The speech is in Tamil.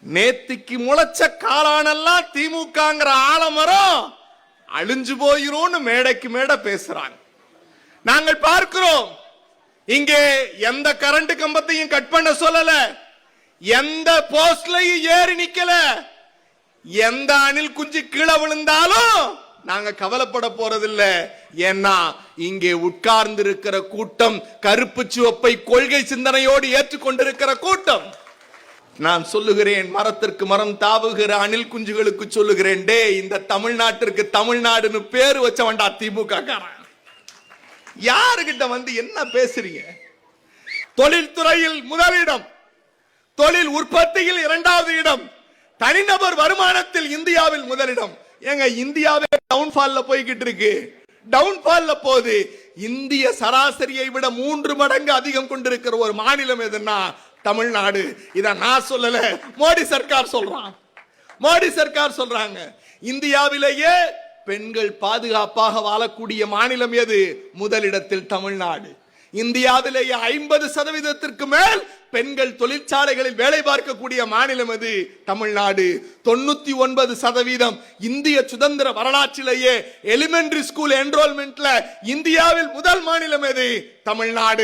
நேத்திக்கு முளைச்ச காளானெல்லாம் திமுகங்கிற ஆலமரம் அழிஞ்சு போயிரும் மேடைக்கு மேடை பேசுறாங்க. நாங்கள் பார்க்கிறோம். இங்கே எந்த கரண்ட் கம்பத்தையும் கட் பண்ண சொல்லல, எந்த போஸ்ட்லையும் ஏறி நிக்கல, எந்த அணில் குஞ்சு கீழே விழுந்தாலும் நாங்க கவலைப்பட போறதில்லை. ஏன்னா இங்கே உட்கார்ந்து இருக்கிற கூட்டம் கருப்பு சிவப்பை கொள்கை சிந்தனையோடு ஏற்றுக்கொண்டிருக்கிற கூட்டம். நான் சொல்லுகிறேன், மரத்திற்கு மரம் தாவுகிற அணில் குஞ்சுகளுக்கு சொல்லுகிறேன், டே இந்த தமிழ்நாட்டிற்கு தமிழ்நாடுன்னு பேரு வச்சவன்டா திமுக காரன். யாருகிட்ட வந்து என்ன பேசுறீங்க? தொழில்துறையில் முதலிடம், தொழில் உற்பத்தியில் இரண்டாவது இடம், தனிநபர் வருமானத்தில் இந்தியாவில் முதலிடம். ஏங்க இந்தியாவே டவுன்ஃபால்ல போய்கிட்டு இருக்கு, டவுன்ஃபால்ல போகுது. இந்திய சராசரியை விட 3 மடங்கு அதிகம் கொண்டிருக்கிற ஒரு மாநிலம் எதுன்னா தமிழ்நாடு. இத நான் சொல்லல, மோடி சர்க்கார் சொல்றான். மோடி சர்க்கார் சொல்றாங்க. இந்தியாவிலேயே பெண்கள் பாதுகாப்பாக வாழக்கூடிய மாநிலம் எது? முதலிடத்தில் தமிழ்நாடு. இந்தியாவிலேயே 50% மேல் பெண்கள் தொழிற்சாலைகளில் வேலை பார்க்கக்கூடிய மாநிலம் எது? தமிழ்நாடு. 99% இந்திய சுதந்திர வரலாற்றிலேயே எலிமெண்டரி ஸ்கூல் என்ரோல்மெண்ட்ல இந்தியாவில் முதல் மாநிலம் எது? தமிழ்நாடு.